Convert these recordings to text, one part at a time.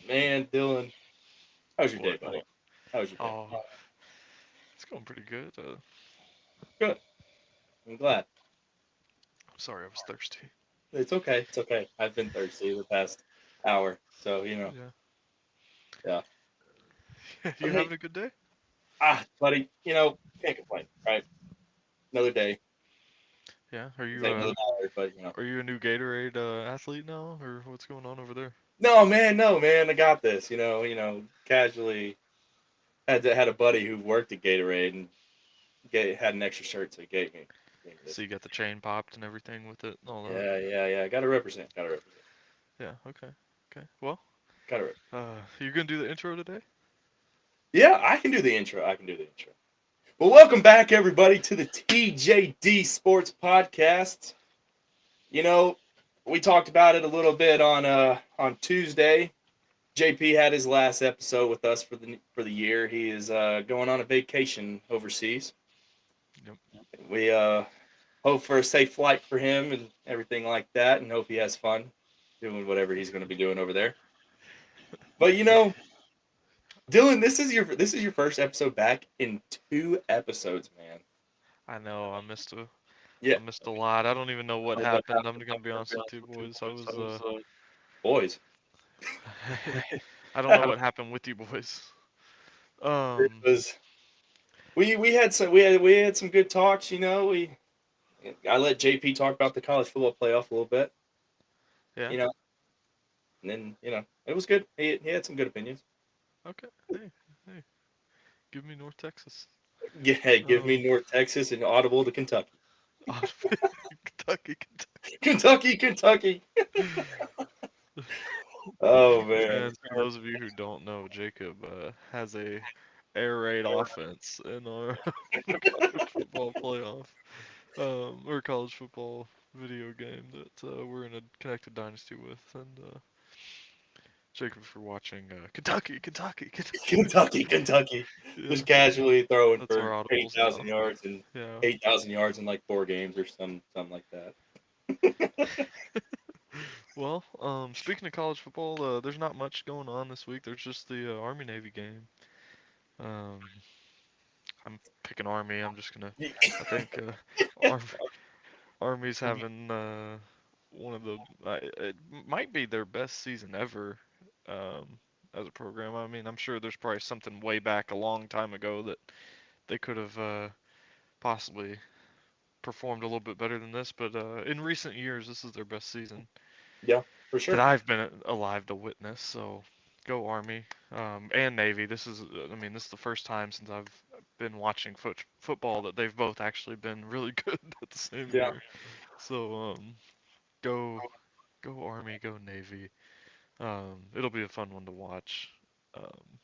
Man, Dylan, how's your day, What? buddy? How's your day? Oh, it's going pretty good. Good. I'm glad. I'm sorry, I was thirsty. It's okay. It's okay. I've been thirsty the past hour, so Yeah. yeah. You But hey, having a good day? buddy, can't complain, right? Another day. Yeah. This ain't another dollar, but Are you a new Gatorade athlete now, or what's going on over there? no, man. I got this. Casually had a buddy who worked at Gatorade and had an extra shirt, so he gave me So this. you got the chain popped and everything with it, and all that. Yeah. Gotta represent. Gotta represent. Yeah. Okay. Okay. Well, Gotta represent. you gonna do the intro today? Yeah, I can do the intro. I can do the intro. Well, welcome back, everybody, to the TJD Sports Podcast. You know, we talked about it a little bit on Tuesday. JP had his last episode with us for the year. He is going on a vacation overseas. Yep. We hope for a safe flight for him and everything like that, and hope he has fun doing whatever he's going to be doing over there. But Dylan, this is your first episode back in 2 episodes, man. I know. Yeah, I missed a lot. I don't even know what happened. I'm gonna be honest with you, boys. I was boys. I don't know what happened with you boys. It Um. was we had some good talks. I let JP talk about the college football playoff a little bit. Yeah. You know, and then it was good. He had some good opinions. Okay. Hey. Hey. Give me North Texas. Yeah, give me Um. North Texas and audible to Kentucky. Kentucky. Kentucky. Oh man. And for those of you who don't know, Jacob has a air raid offense in our college football playoff, or college football video game that we're in a connected dynasty with. And Jacob, for watching Kentucky. Kentucky. Yeah, Just casually throwing that's our for eight audibles thousand now. yards and Yeah. 8,000 yards in like 4 games or something like that. Well, speaking of college football, there's not much going on this week. There's just the Army Navy game. Um, I'm picking Army. I'm just gonna. I think Army. Army's having one of the it might be their best season ever um, as a program. I mean, I'm sure there's probably something way back a long time ago that they could have possibly performed a little bit better than this, but in recent years, this is their best season Yeah, for that sure. I've been alive to witness. So go Army and Navy. I mean, this is the first time since I've been watching football that they've both actually been really good at the same Yeah. year. So go go Army, go Navy. It'll be a fun one to watch. Um,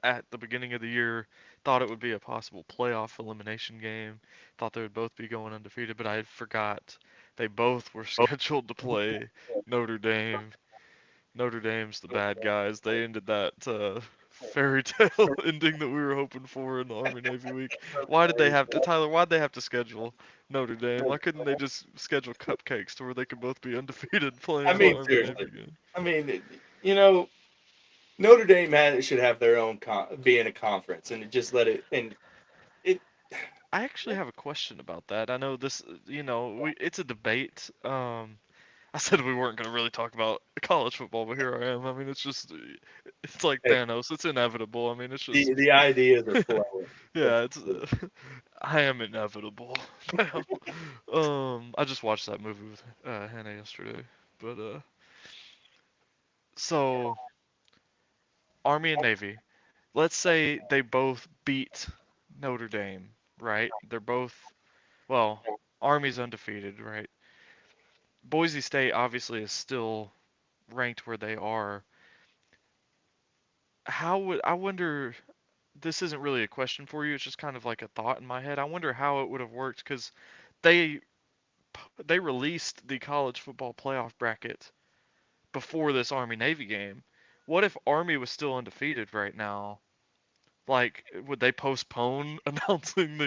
at the beginning of the year, thought it would be a possible playoff elimination game. Thought they would both be going undefeated, but I forgot they both were scheduled to play Notre Dame. Notre Dame's the bad guys. They ended that fairy tale ending that we were hoping for in the Army Navy week. Why did they have to, Tyler? Why'd they have to schedule Notre Dame? Why couldn't they just schedule cupcakes to where they could both be undefeated I playing in the mean, Army seriously. Navy game? I mean, you know, Notre Dame should have their own be in a conference and just let it and it. I actually have a question about that. I know this, it's a debate. I said we weren't going to really talk about college football, but here I am. I mean, it's like Hey, Thanos. It's inevitable. I mean, it's the just, the ideas are flowing. yeah, I am inevitable. I just watched that movie with Hannah yesterday. But so Army and Navy. Let's say they both beat Notre Dame, right? They're both, well, Army's undefeated, right? Boise State obviously is still ranked where they are. I wonder, this isn't really a question for you, it's just kind of like a thought in my head. I wonder how it would have worked because they they released the college football playoff bracket before this Army Navy game. What if Army was still undefeated right now? Like, would they postpone announcing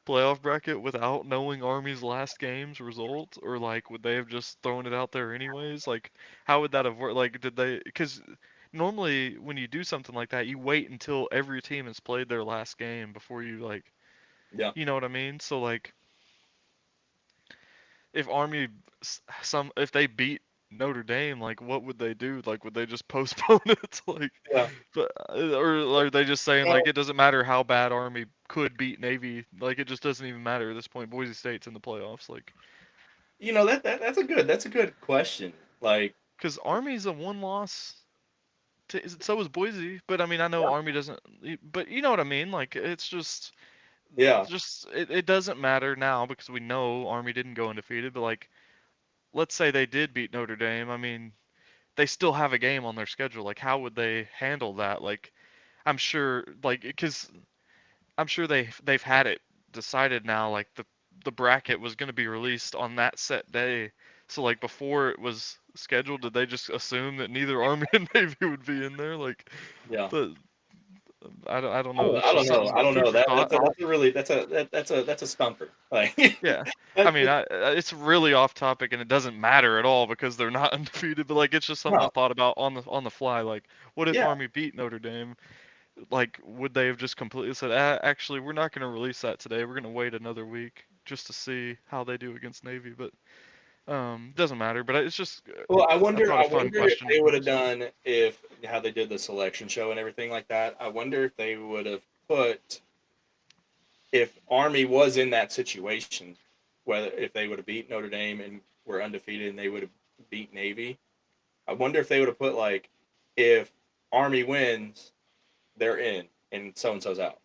playoff bracket without knowing Army's last game's result, or like would they have just thrown it out there anyways? Like, how would that have worked? Like, did they? Because normally when you do something like that, you wait until every team has played their last game before you like, Yeah. you know what I mean? So like, if Army if they beat Notre Dame, like what would they do? Like would they just postpone it? Like, Yeah. but, or are they just saying like it doesn't matter how bad Army could beat Navy, like it just doesn't even matter at this point. Boise State's in the playoffs, like That's a good question. Like, because Army's a one loss. So is Boise, but I mean I know yeah, Army doesn't, but you know what I mean. Like it's yeah, just it doesn't matter now because we know Army didn't go undefeated. But like let's say they did beat Notre Dame. I mean they still have a game on their schedule. Like, how would they handle that? Like, I'm sure, like, because I'm sure they've had it decided now. Like the bracket was going to be released on that set day. So like before it was scheduled, did they just assume that neither Army and Navy would be in there? Like yeah. the I don't I know. don't, That's I just don't know. something I don't food know. for thought. That's a really that's a stumper. Like, Yeah. I that, mean, it's really off topic and it doesn't matter at all because they're not undefeated. But like, it's just something I no, thought about on the fly. Like, what if yeah. Army beat Notre Dame? Like, would they have just completely said, actually, we're not going to release that today. We're going to wait another week just to see how they do against Navy. But doesn't matter. But it's just, Well, I I wonder. thought a I fun wonder if question to they would have pose. done if how they did the selection show and everything like that. I wonder if they would have put if Army was in that situation, whether if they would have beat Notre Dame and were undefeated and they would have beat Navy. I wonder if they would have put like if Army wins, they're in and so and so's out.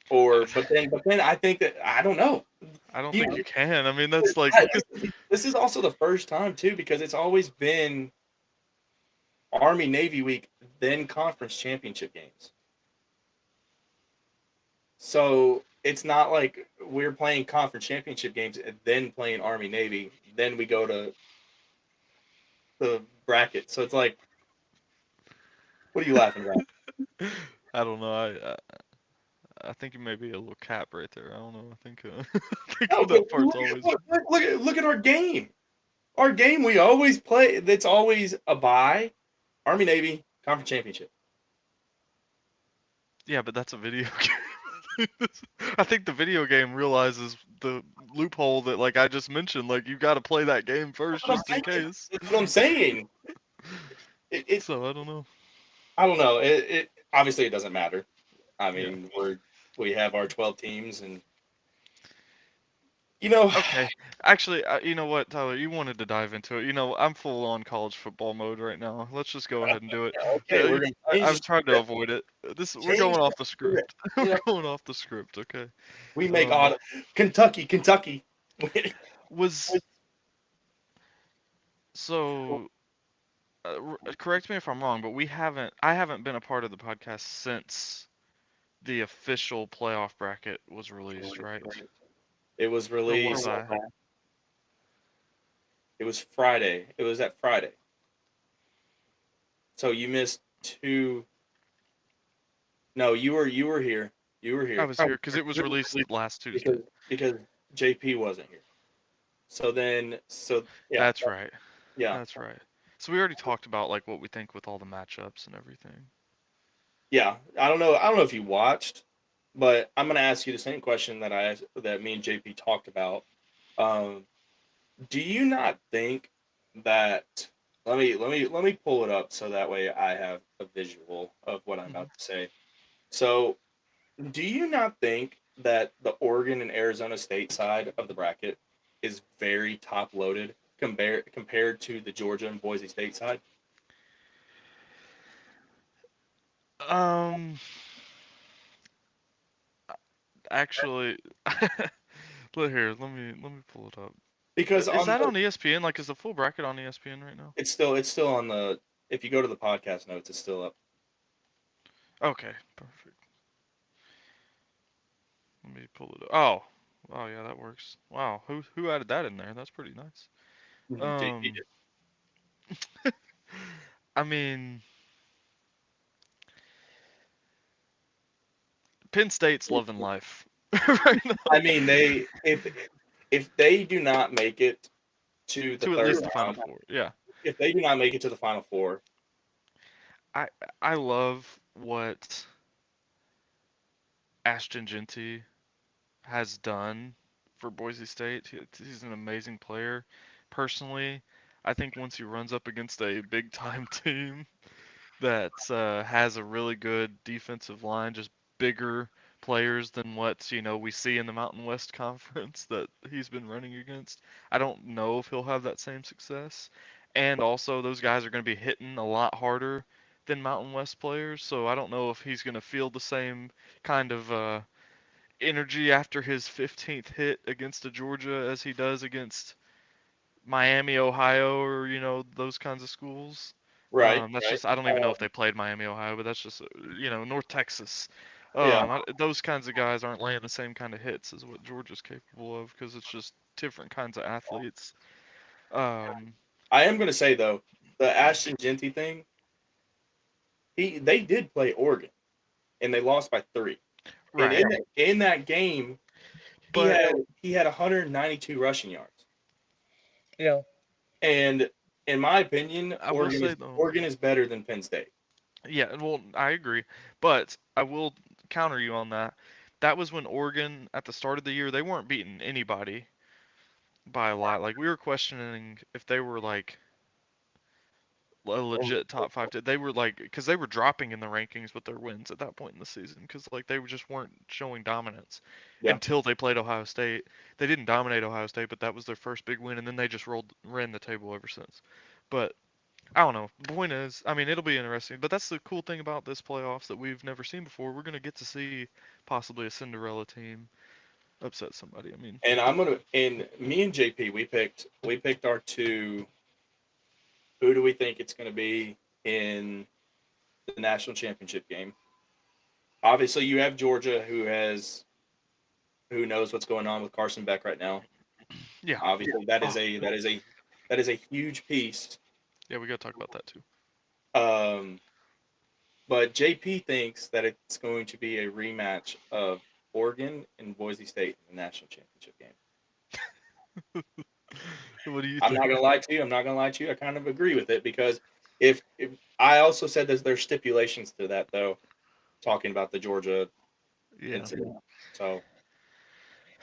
Or but then I think that I don't know. I don't You think you can. I mean, that's like, this is also the first time too because it's always been Army Navy week, then conference championship games. So it's not like we're playing conference championship games and then playing Army Navy, then we go to the bracket. So it's like, what are you laughing about? I don't know. I think you may be a little cap right there. I don't know. I think I think No, but that part's always look at our game. Our game we always play. That's always a bye. Army Navy conference championship. yeah, but that's a video game. I think the video game realizes the loophole that like I just mentioned. Like you got to play that game That's first what I'm just in saying. case. That's what I'm saying. It So I don't know. I don't know. It obviously it doesn't matter. I Yeah. mean we have our 12 teams and you know Okay. Actually, you know what, Tyler? You wanted to dive into it. You know, I'm full on college football mode right now. Let's just go ahead and do it. okay we're gonna change the I've tried to script. avoid it. We're Change going the off the script. script. We're Yeah. going off the script. Okay. We make Um, auto Kentucky. was so correct me if I'm wrong, but I haven't been a part of the podcast since the official playoff bracket was released, right? It was Or was released. I? It was Friday. It was that Friday. So you missed two. No, you were here. You were I here was here because it was released last Tuesday. because because JP wasn't here. So yeah, That's right. yeah, That's right. So we already talked about like what we think with all the matchups and everything. yeah. I don't know if you watched, but I'm gonna ask you the same question that me and JP talked about. Um, do you not think that let me pull it up so that way I have a visual of what I'm Hmm. about to say. So, do you not think that the Oregon and Arizona State side of the bracket is very top loaded compared to the Georgia and Boise State side? Um, actually, look here. Let me pull it up. Because Is on that the on ESPN? Like, is the full bracket on ESPN right now? it's still on the if you go to the podcast notes, it's still up. Okay, perfect. Let me pull it up. Oh, oh yeah, that works. Wow, who added that in there? That's pretty nice. JP Um, did. I mean, Penn State's loving life. right now I mean, if they do not make it to the to at third least the final round, four. Yeah, if they do not make it to the final four, I I love what Ashton Genty has done for Boise State. He's an amazing player. Personally, I think once he runs up against a big time team that has a really good defensive line, just bigger players than what we see in the Mountain West Conference that he's been running against. I don't know if he'll have that same success. And also, those guys are going to be hitting a lot harder than Mountain West players, so I don't know if he's going to feel the same kind of energy after his 15th hit against a Georgia as he does against Miami, Ohio, or those kinds of schools. right, That's right, just I don't even know if they played Miami, Ohio, but that's just North Texas. yeah. Those kinds of guys aren't laying the same kind of hits as what Georgia's capable of because it's just different kinds of athletes. Um, I am going to say though, the Ashton Genty thing, they did play Oregon and they lost by 3. And right, in that game, he but had he had 192 rushing yards. yeah, And in my opinion, I will say though, Oregon is better than Penn State. yeah, well, I agree, but I will counter you on that. That was when Oregon at the start of the year they weren't beating anybody by a lot. Like we were questioning if they were like a legit top five. They were like because they were dropping in the rankings with their wins at that point in the season because like they just weren't showing dominance Yeah. until they played Ohio State. They didn't dominate Ohio State, but that was their first big win, and then they just ran the table ever since. But I don't know. The point is, I mean, it'll be interesting. But that's the cool thing about this playoffs that we've never seen before. We're gonna get to see possibly a Cinderella team upset somebody. I mean, And me and JP we picked our two. Who do we think it's going to be in the national championship game? Obviously, you have Georgia, who knows what's going on with Carson Beck right now. yeah. Obviously, Oh, that is a huge piece. yeah. We gotta talk about that too. Um, but JP thinks that it's going to be a rematch of Oregon and Boise State in the national championship game. What do you I'm think? not gonna lie to you. I'm not gonna lie to you. I kind of agree with it because if I also said that there's stipulations to that though, talking about the Georgia Yeah. incident. So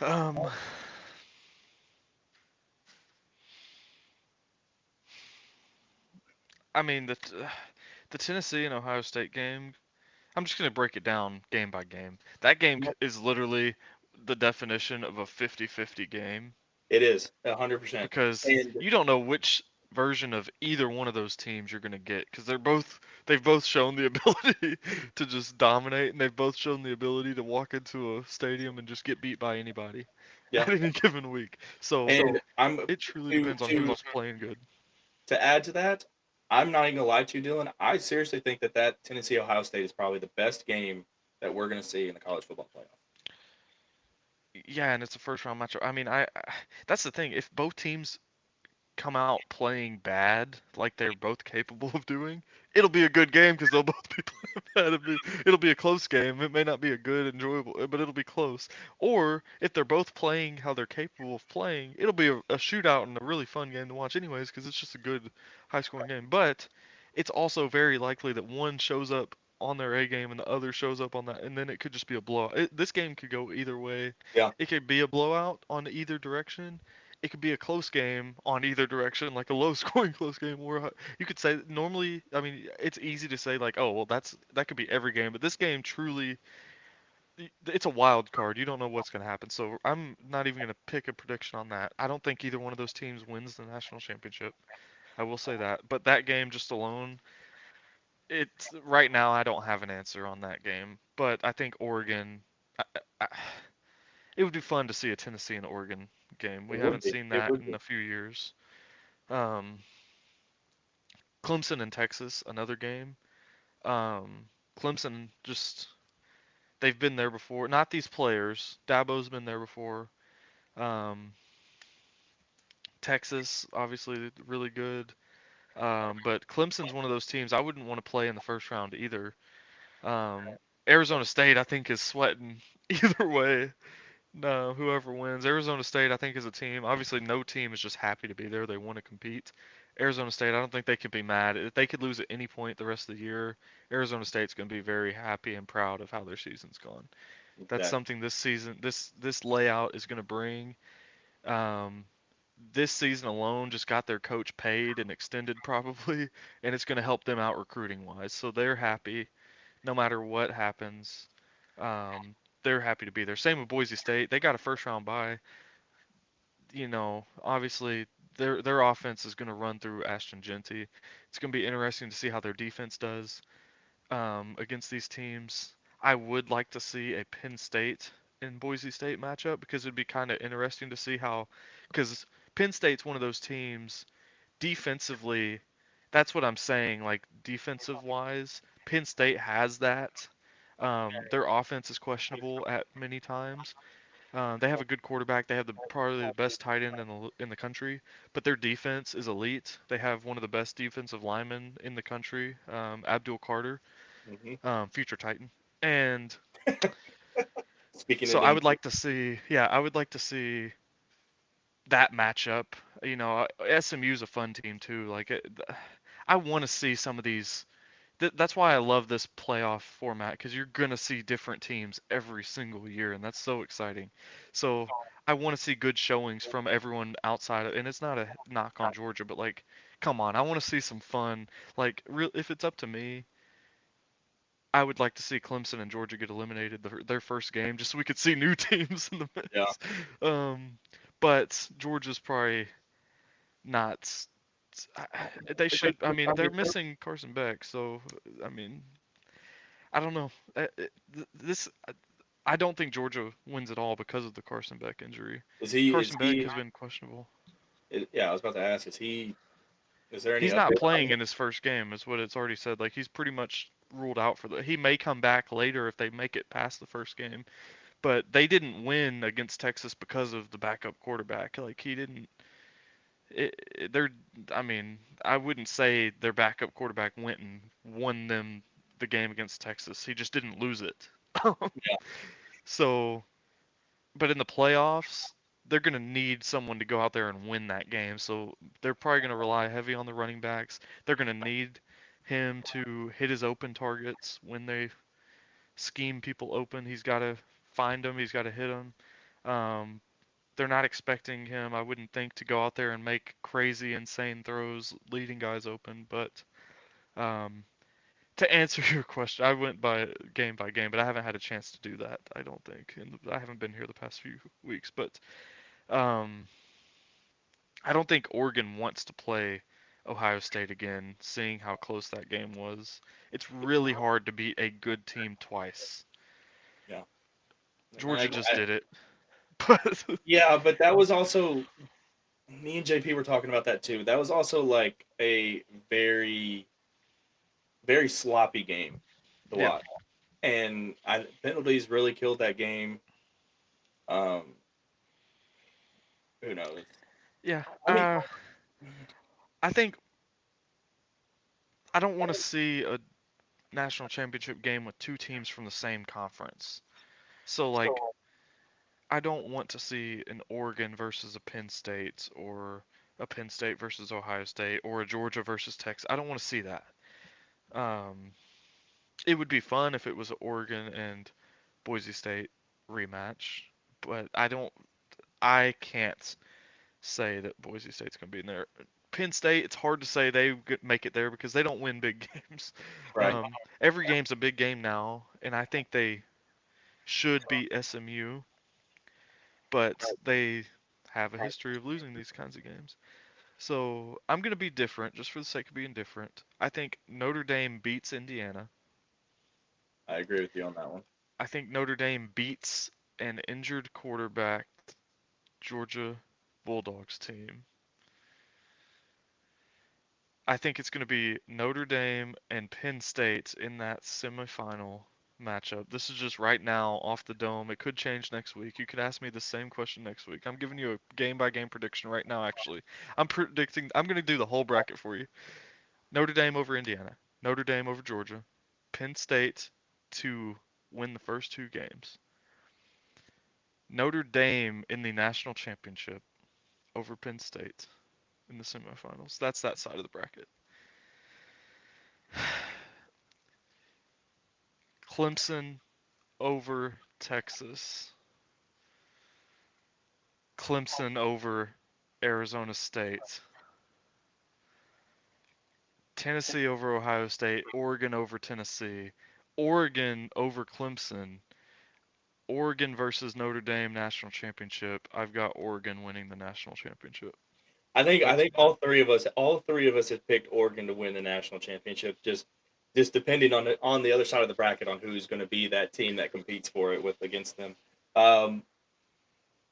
Um, I mean the Tennessee and Ohio State game. I'm just gonna break it down game by game. That game is literally the definition of a 50-50 game it is 100%. because And you don't know which version of either one of those teams you're gonna get because they've both shown the ability to just dominate and they've both shown the ability to walk into a stadium and just get beat by anybody yeah, at any given week. So and I'm it truly to depends on to who's playing good. to add to that. I'm not even gonna lie to you, Dylan. I seriously think that Tennessee Ohio State is probably the best game that we're gonna see in the college football playoff. Yeah, and it's a first round matchup. I mean, that's the thing. If both teams come out playing bad, like they're both capable of doing, it'll be a good game because they'll both be playing bad. It'll be a close game. It may not be a good, enjoyable, but it'll be close. Or if they're both playing how they're capable of playing, it'll be a shootout and a really fun game to watch, anyways, because it's just a good, high-scoring game. But it's also very likely that one shows up on their A game and the other shows up on that, and then it could just be a blowout. This game could go either way. Yeah, It could be a blowout on either direction, it could be a close game on either direction, like a low scoring close game, or you could say normally. I mean, it's easy to say like, oh well, that could be every game, but this game truly, it's a wild card. You don't know what's going to happen. So I'm not even going to pick a prediction on that. I don't think either one of those teams wins the national championship. I will say that. But that game just alone, it's right now I don't have an answer on that game. But I think Oregon. I, it would be fun to see a Tennessee and Oregon game. We it would haven't be. seen It that would in be. a few years. Um, Clemson and Texas, another game. Clemson just they've been there before. Not these players. Dabo's been there before. Um, Texas, obviously, really good. But Clemson's one of those teams I wouldn't want to play in the first round either. Um, Arizona State, I think, is sweating either way. No, whoever wins. Arizona State, I think, is a team. Obviously, no team is just happy to be there. They want to compete. Arizona State, I don't think they could be mad. If they could lose at any point the rest of the year, Arizona State's going to be very happy and proud of how their season's gone. That's Exactly. something this season, this layout is going to bring. Um, this season alone just got their coach paid and extended probably, and it's going to help them out recruiting wise. So they're happy no matter what happens. Um, they're happy to be there. Same with Boise State. They got a first round bye. Obviously their offense is going to run through Ashton Genty. It's going to be interesting to see how their defense does against these teams. I would like to see a Penn State and Boise State matchup because it'd be kind of interesting to see how, because Penn State's one of those teams defensively. That's what I'm saying. Like defensive wise, Penn State has that. Their offense is questionable at many times. They have a good quarterback. They have probably the best tight end in the country, but their defense is elite. They have one of the best defensive linemen in the country, Abdul Carter, Hmm. future Titan. And Speaking so it I in. would like to see, yeah, I would like to see that matchup. SMU's a fun team too. I want to see some of these. That's why I love this playoff format because you're gonna see different teams every single year, and that's so exciting. So I want to see good showings from everyone outside of, and it's not a knock on Georgia, but like, come on, I want to see some fun. Like, if it's up to me, I would like to see Clemson and Georgia get eliminated their first game, just so we could see new teams in the Yeah. mix. Um, but Georgia's probably not. They should. I mean, they're missing Carson Beck, so I mean, I don't know. This I don't think Georgia wins at all because of the Carson Beck injury. Is he? Is Carson Beck he? has been questionable. Yeah, I was about to ask. Is he? Is there any He's not update on playing him? in his first game, is what it's already said. Like he's pretty much ruled out for the. He may come back later if they make it past the first game, but they didn't win against Texas because of the backup quarterback. Like he didn't. They're. I mean, I wouldn't say their backup quarterback went and won them the game against Texas. He just didn't lose it. Yeah. So but in the playoffs, they're going to need someone to go out there and win that game. So they're probably going to rely heavy on the running backs. They're going to need him to hit his open targets when they scheme people open. He's got to find them. He's got to hit them. Um, they're not expecting him, I wouldn't think, to go out there and make crazy, insane throws leading guys open. But um, to answer your question, I went by game, but I haven't had a chance to do that. I don't think, and I haven't been here the past few weeks. But Um, I don't think Oregon wants to play Ohio State again, seeing how close that game was. It's really hard to beat a good team twice. Yeah. And Georgia just did it. But yeah, but that was also me and JP were talking about that too. That was also like a very very sloppy game to yeah, watch, and penalties really killed that game. Um, who knows? yeah. I mean, I think I don't want to see a national championship game with two teams from the same conference. So like I don't want to see an Oregon versus a Penn State or a Penn State versus Ohio State or a Georgia versus Texas. I don't want to see that. Um, it would be fun if it was an Oregon and Boise State rematch, but I can't say that Boise State's going to be in there. Penn State, it's hard to say they could make it there because they don't win big games. right? Every game's a big game now, and I think they should beat SMU, but they have a history of losing these kinds of games. So I'm going to be different just for the sake of being different. I think Notre Dame beats Indiana. I agree with you on that one. I think Notre Dame beats an injured quarterback Georgia Bulldogs team. I think it's going to be Notre Dame and Penn State in that semifinal matchup. This is just right now off the dome. It could change next week. You could ask me the same question next week. I'm giving you a game by game prediction right now, actually. I'm going to do the whole bracket for you. Notre Dame over Indiana, Notre Dame over Georgia, Penn State to win the first two games. Notre Dame in the national championship over Penn State in the semifinals. That's that side of the bracket. Clemson over Texas. Clemson over Arizona State. Tennessee over Ohio State. Oregon over Tennessee. Oregon over Clemson. Oregon versus Notre Dame national championship. I've got Oregon winning the national championship. I That's think all three of us have picked Oregon to win the national championship. Just depending on the other side of the bracket on who's going to be that team that competes for it with against them. Um,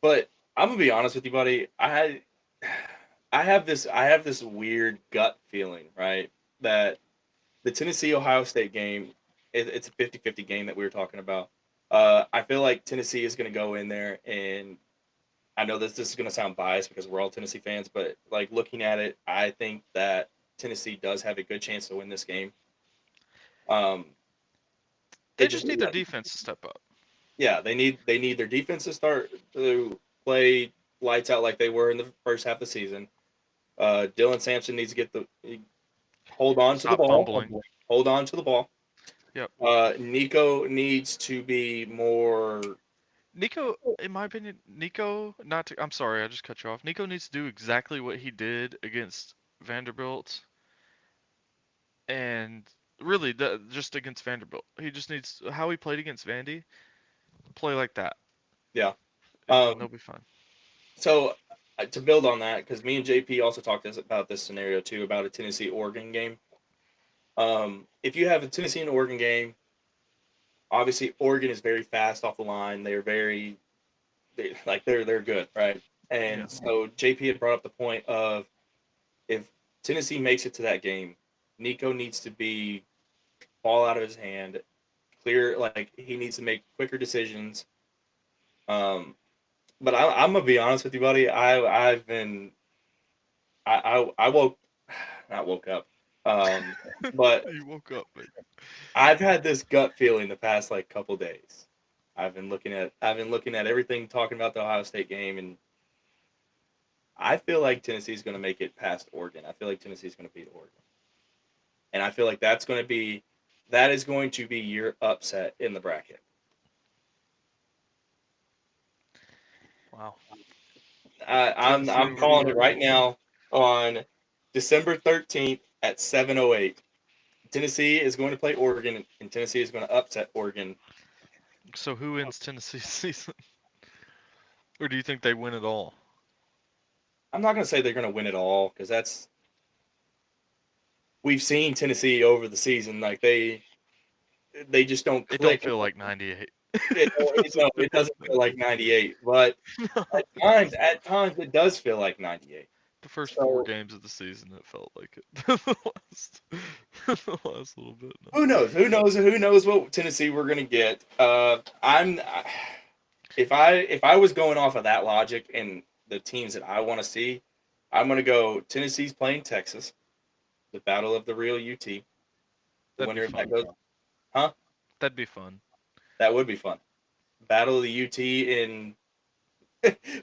but I'm gonna be honest with you, buddy. I have this weird gut feeling, right? That the Tennessee Ohio State game, it's a 50-50 game that we were talking about. I feel like Tennessee is going to go in there, and I know this is going to sound biased because we're all Tennessee fans, but like looking at it, I think that Tennessee does have a good chance to win this game. Um, it They just just need their defense to step up. yeah, they need their defense to start to play lights out like they were in the first half of the season. Dylan Sampson needs to hold on to the Stop ball, fumbling. hold on to the ball. Yep. Nico needs to be more. Nico, in my opinion, Nico, not to, I'm sorry, I just cut you off. Nico needs to do exactly what he did against Vanderbilt and really just against Vanderbilt. He just needs how he played against Vandy, play like that, Yeah. and Um, they'll be fine. so to build on that, because me and JP also talked about this scenario too, about a Tennessee Oregon game. If you have a Tennessee and Oregon game, obviously Oregon is very fast off the line. They're good, right? Yeah. And so JP had brought up the point of if Tennessee makes it to that game, Nico needs to be ball out of his hand, clear. Like he needs to make quicker decisions. Um, but I'm gonna be honest with you, buddy. I woke not woke up, but You woke up, but I've had this gut feeling the past like couple days. I've been looking at everything talking about the Ohio State game, and I feel like Tennessee's going to make it past Oregon. I feel like Tennessee's going to beat Oregon, and I feel like that is going to be your upset in the bracket. wow. I'm Tennessee calling it winning. right now on December 13th at 7:08. Tennessee is going to play Oregon, and Tennessee is going to upset Oregon. So who wins Tennessee's season? Or do you think they win it all? I'm not going to say they're going to win it all because we've seen Tennessee over the season. Like they just don't It don't click. feel like 98. It, It doesn't no, feel it doesn't like feel like 98, but 98. at times it does feel like 98. The first four So games of the season, it felt like it. The last little bit, no. who knows? Who knows what Tennessee we're gonna get? If I was going off of that logic and the teams that I want to see, I'm gonna go Tennessee's playing Texas, the battle of the real UT. The That'd be winner of that fun. goes, huh? That'd be fun. That would be fun. Battle of the UT in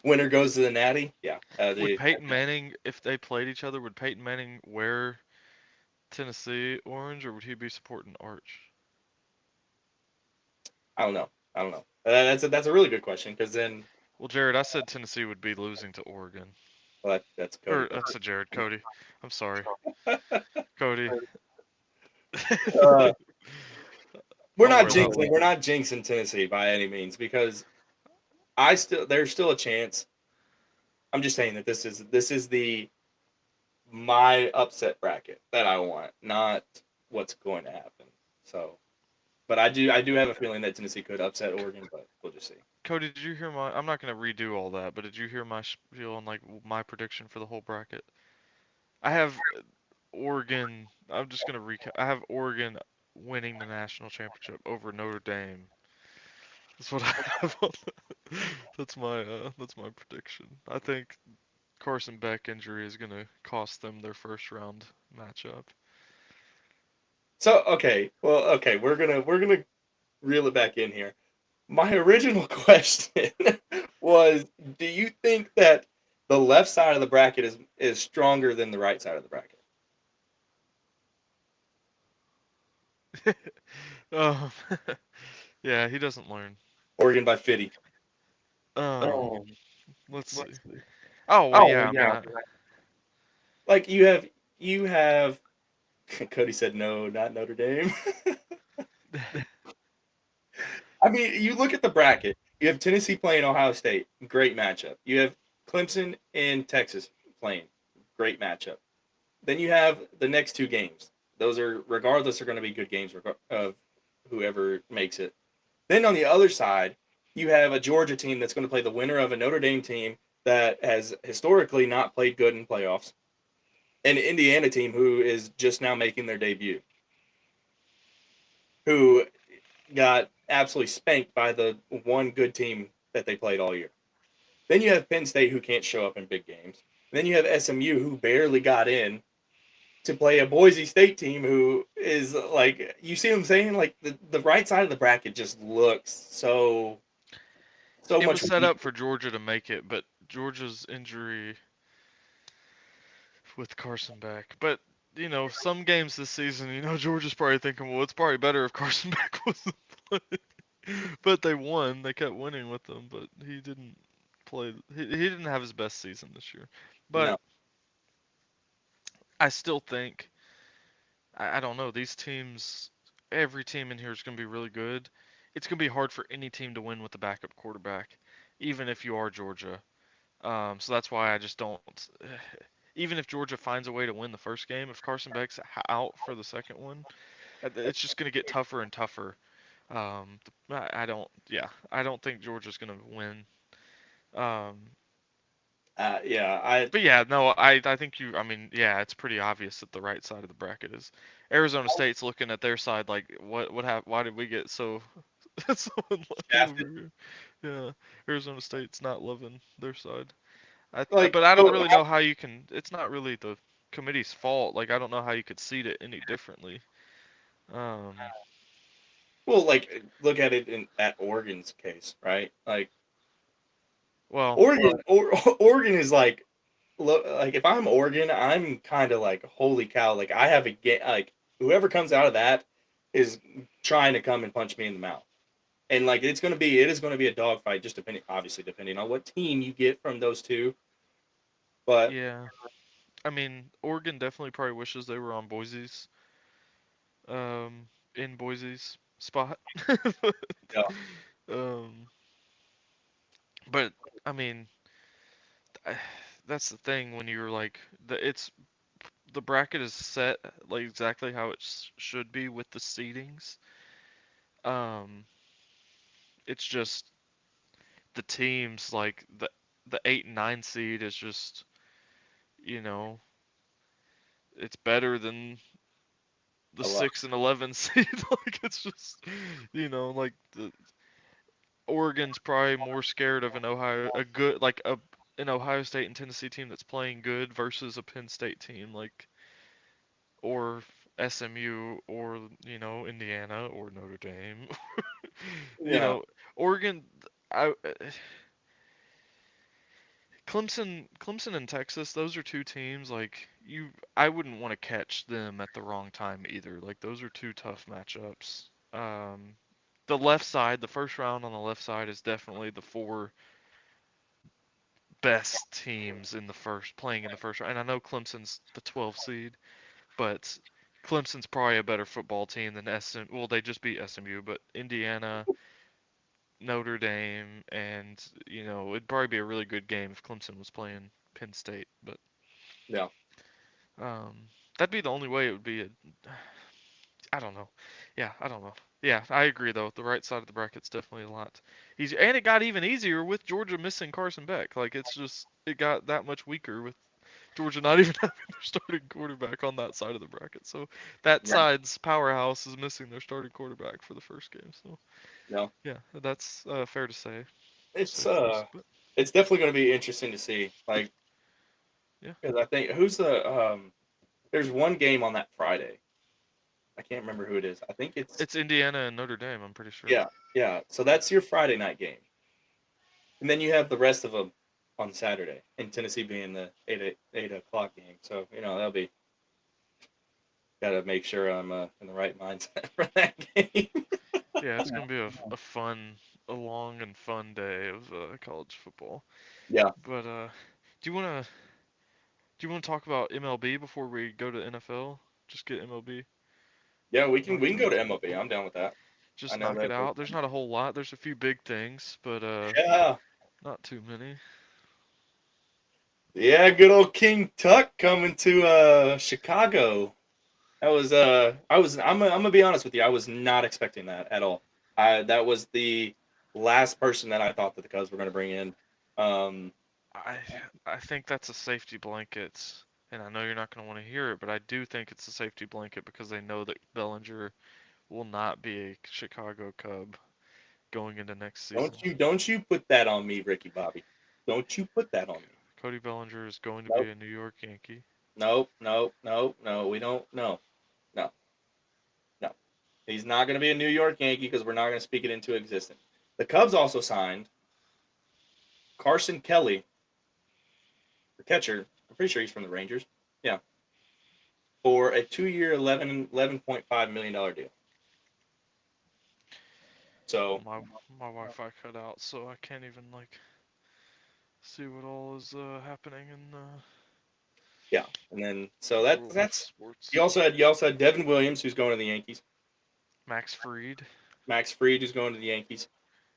winner goes to the Natty. Yeah, Would Peyton Manning, if they played each other, would Peyton Manning wear Tennessee orange or would he be supporting Arch? I don't know. I don't know. That's a really good question because then Well, Jared, I said Tennessee would be losing to Oregon. well, that's Or Cody. I said Jared, Cody. I'm sorry, Cody. Uh, we're Don't not wear that jinxing. one. We're not jinxing Tennessee by any means because there's still a chance. I'm just saying that this is the my upset bracket that I want, not what's going to happen. So, but I do have a feeling that Tennessee could upset Oregon, but we'll just see. Cody, did you hear my? I'm not gonna redo all that, but did you hear my spiel on like my prediction for the whole bracket? I have Oregon. I'm just gonna recap. I have Oregon winning the national championship over Notre Dame. That's what I have on that's my prediction. I think Carson Beck injury is gonna cost them their first round matchup. So okay, we're gonna reel it back in here. My original question was, do you think that the left side of the bracket is stronger than the right side of the bracket? Um, yeah, he doesn't learn. Oregon by 50. Um, Oh, let's see. let's see. Oh well, Oh yeah. I mean, yeah, like you have. Cody said no, not Notre Dame. I mean, you look at the bracket. You have Tennessee playing Ohio State, great matchup. You have Clemson and Texas playing, great matchup. Then you have the next two games. Those are, regardless, are going to be good games of whoever makes it. Then on the other side, you have a Georgia team that's going to play the winner of a Notre Dame team that has historically not played good in playoffs, and an Indiana team who is just now making their debut, who got absolutely spanked by the one good team that they played all year. Then you have Penn State who can't show up in big games. And then you have SMU who barely got in to play a Boise State team who is like, you see what I'm saying? Like the right side of the bracket just looks so it was much set up weaker. for Georgia to make it, but Georgia's injury with Carson back. But some games this season, Georgia's probably thinking, well, it's probably better if Carson back wasn't playing. But they won. They kept winning with them, but he didn't play. He didn't have his best season this year. But No, I still think I don't know. These teams, every team in here is going to be really good. It's going to be hard for any team to win with the backup quarterback, even if you are Georgia. So that's why I just don't. Even if Georgia finds a way to win the first game, if Carson Beck's out for the second one, it's just going to get tougher and tougher. I don't. Yeah, I don't think Georgia's going to win. Um, yeah, I but yeah, no, I think you. I mean, yeah, it's pretty obvious that the right side of the bracket is Arizona State's looking at their side like, what happened? Why did we get so so unlucky shafted. over here? Yeah, Arizona State's not loving their side. Like, But I don't well, really know how you can. It's not really the committee's fault. Like I don't know how you could seed it any differently. Um, like look at it in at Oregon's case, right? Like well, Oregon is like, look, like if I'm Oregon, I'm kind of like, holy cow, like I have a game, like whoever comes out of that is trying to come and punch me in the mouth. And like it is going to be a dogfight, just depending on what team you get from those two. But yeah. I mean, Oregon definitely probably wishes they were on um, in Boise's spot. yeah, um, but I mean, I- that's the thing when you're like the bracket is set like exactly how it should be with the seedings. Um, it's just the teams like the 8 and 9 seed is just you know it's better than the a lot. 6 and 11 seed. Like it's just like the Oregon's probably more scared of a good like an Ohio State and Tennessee team that's playing good versus a Penn State team like or SMU or Indiana or Notre Dame. you Yeah, know Oregon I Clemson and Texas, those are two teams like I wouldn't want to catch them at the wrong time either. Like those are two tough matchups. The left side, the first round on the left side is definitely the four best teams in the first playing in the first round. And I know Clemson's the 12 seed, but Clemson's probably a better football team than SM. Well, they just beat SMU, but Indiana, Notre Dame, and it'd probably be a really good game if Clemson was playing Penn State. But yeah, that'd be the only way it would be. I don't know. Yeah, I don't know. Yeah, I agree though. The right side of the bracket's definitely a lot easier, and it got even easier with Georgia missing Carson Beck. Like it got that much weaker with Georgia not even having their starting quarterback on that side of the bracket. So that right. side's powerhouse is missing their starting quarterback for the first game. So No, yeah, that's fair to say. it's Say first, but it's definitely going to be interesting to see. Like, yeah, because I think who's the there's one game on that Friday. I can't remember who it is. I think it's it's Indiana and Notre Dame. I'm pretty sure. yeah, yeah. So that's your Friday night game. and then you have the rest of them on Saturday, and Tennessee being the eight o'clock game. So that'll be got to make sure I'm in the right mindset for that game. Yeah, it's gonna be a fun, a long and fun day of college football. Yeah, But do you wanna do you wanna talk about MLB before we go to NFL? Just get MLB yeah, we knocked can go out. to MLB. I'm down with that. I Just know knock it that. out. There's not a whole lot. There's a few big things, but Yeah, not too many. yeah, good old King Tuck coming to Chicago. That was I'm gonna be honest with you. I was not expecting that at all. That was the last person that I thought that the Cubs were going to bring in. Um, I I think that's a safety blanket, and I know you're not gonna want to hear it, but I do think it's a safety blanket because they know that Bellinger will not be a Chicago Cub going into next season. don't you put that on me, Ricky Bobby. Don't you put that on me. Cody Bellinger is going to be Nope, a New York Yankee. nope, nope, nope, no. We don't. No, no, no. He's not going to be a New York Yankee because we're not going to speak it into existence. The Cubs also signed Carson Kelly, the catcher. I'm pretty sure he's from the Rangers. Yeah, for a 2 year, $11.5 million deal. So My Wi-Fi cut out, so I can't even like see what all is happening in the yeah, and then so that world of that's sports. you also had Devin Williams who's going to the Yankees, Max Fried. Max Fried who's going to the Yankees.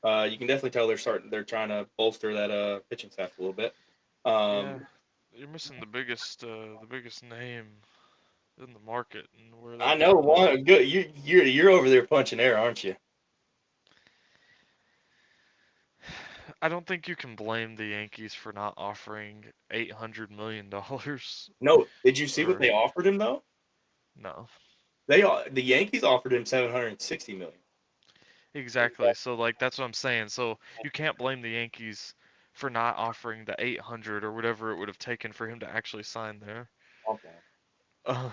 You can definitely tell they're trying to bolster that pitching staff a little bit. Yeah, Um, you're missing the biggest name in the market and where I that know guy went. one good you're over there punching air, aren't you? I don't think you can blame the Yankees for not offering $800 million No, did you see what or they offered him though? no. The Yankees offered him 760 million. Exactly. So like that's what I'm saying. So you can't blame the Yankees for not offering the 800 or whatever it would have taken for him to actually sign there. Okay. Um,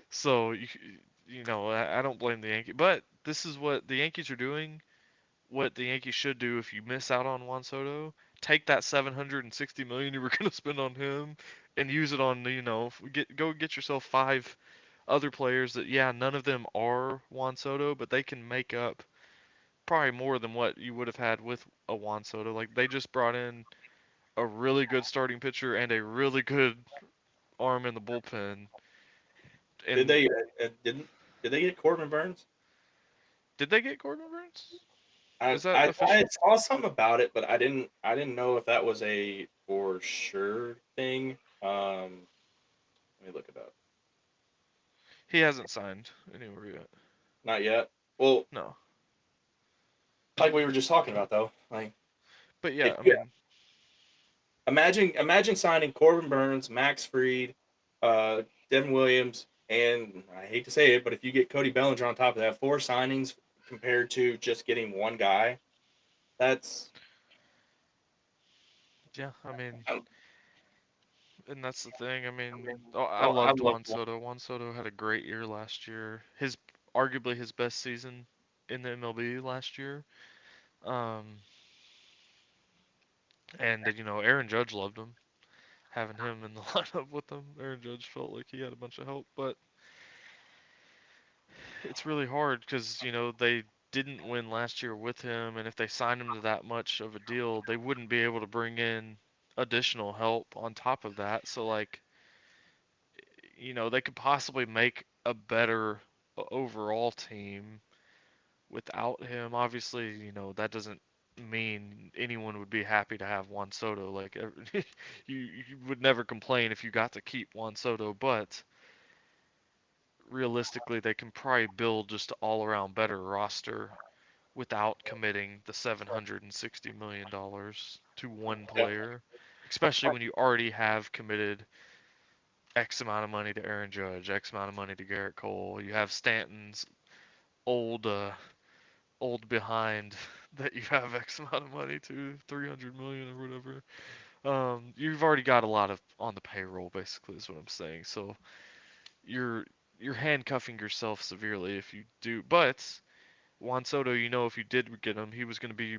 so I don't blame the Yankees, but this is what the Yankees are doing. What the Yankees should do if you miss out on Juan Soto, take that 760 million you were going to spend on him and use it on go get yourself five other players that yeah none of them are Juan Soto, but they can make up probably more than what you would have had with a Juan Soto. Like they just brought in a really good starting pitcher and a really good arm in the bullpen. Did And they didn't did they get Corbin Burns? did they get Gordon Burns? I, Is that I I official? saw something about it, but I didn't know if that was a for sure thing. Let me look it up. He hasn't signed anywhere yet. Not yet. Well, No. like we were just talking about though, like But if yeah, I you mean, imagine signing Corbin Burns, Max Fried, uh, Devin Williams, and I hate to say it, but if you get Cody Bellinger on top of that, four signings compared to just getting one guy, that's yeah, I mean, I, and that's the thing. I mean, oh, I oh, I loved love Juan Soto. Juan Soto had a great year last year. His arguably his best season in the MLB last year. Um, and Aaron Judge loved him. Having him in the lineup with them, Aaron Judge felt like he had a bunch of help, but it's really hard because they didn't win last year with him, and if they signed him to that much of a deal, they wouldn't be able to bring in additional help on top of that. So like, they could possibly make a better overall team without him. Obviously, that doesn't mean anyone would be happy to have Juan Soto. Like you would never complain if you got to keep Juan Soto, but realistically, they can probably build just an all-around better roster without committing the $760 million to one yeah. player, especially when you already have committed X amount of money to Aaron Judge, X amount of money to Garrett Cole. You have Stanton's old old behind that you have X amount of money to, 300 million or whatever. You've already got a lot of on the payroll, basically, is what I'm saying. So you're you're handcuffing yourself severely if you do. But Juan Soto, if you did get him, he was going to be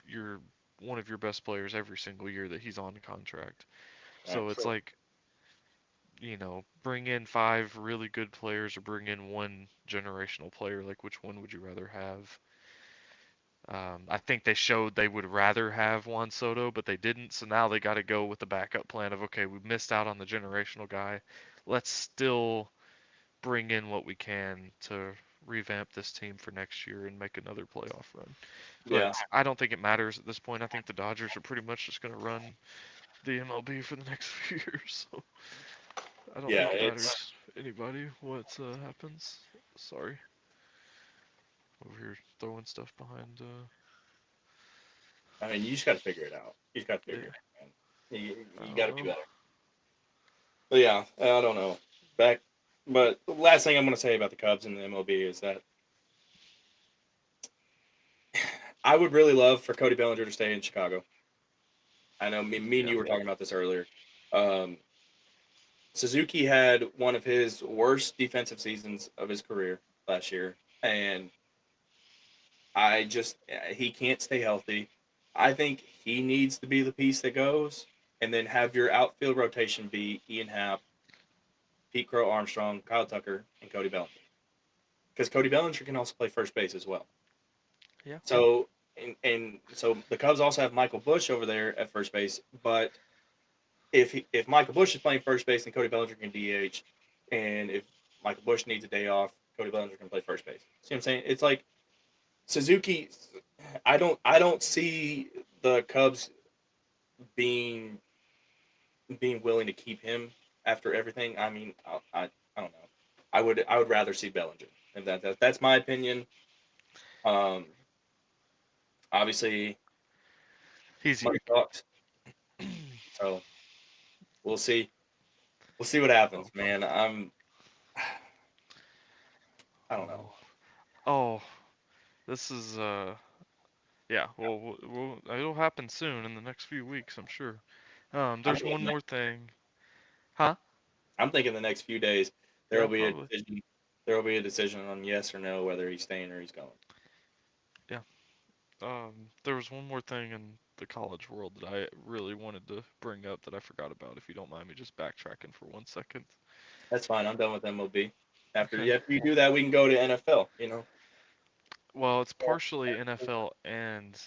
your one of your best players every single year that he's on contract. Right. So it's like, bring in five really good players or bring in one generational player. Like, which one would you rather have? I think they showed they would rather have Juan Soto, but they didn't. So now they got to go with the backup plan of, okay, we missed out on the generational guy. Let's still bring in what we can to revamp this team for next year and make another playoff run. But Yeah. I don't think it matters at this point. I think the Dodgers are pretty much just going to run the MLB for the next few years. So I don't Yeah. think it It's. matters anybody what happens. Sorry, over here throwing stuff behind. I mean, you just got to figure it out. You just got to figure Yeah, it out, man. You, I you don't got to be know. better. But yeah, I don't know. Back. But the last thing I'm going to say about the Cubs and the MLB is that I would really love for Cody Bellinger to stay in Chicago. I know me and Yeah, you were talking about this earlier. Um, Suzuki had one of his worst defensive seasons of his career last year, and I just he can't stay healthy. I think he needs to be the piece that goes, and then have your outfield rotation be Ian Happ, Pete Crow Armstrong, Kyle Tucker, and Cody Bellinger. Because Cody Bellinger can also play first base as well. yeah. So and so the Cubs also have Michael Bush over there at first base, but if Michael Bush is playing first base, then Cody Bellinger can DH, and if Michael Bush needs a day off, Cody Bellinger can play first base. See what I'm saying? It's like Suzuki. I don't see the Cubs being being willing to keep him after everything. I mean, I don't know. I would rather see Bellinger, and that's my opinion. Um, obviously, He's money talks, so we'll see. We'll see what happens, oh, man. I don't know. oh, oh. This is yeah. Well, it'll happen soon in the next few weeks, I'm sure. I'm There's one thinking more thing, huh? I'm thinking the next few days there Yeah, will be a probably. decision. There will be a decision on yes or no whether he's staying or he's going. Yeah. There was one more thing in the college world that I really wanted to bring up that I forgot about. If you don't mind me just backtracking for 1 second. That's fine. I'm done with MLB. After Okay. after you do that, we can go to NFL. You know. Well, it's partially NFL and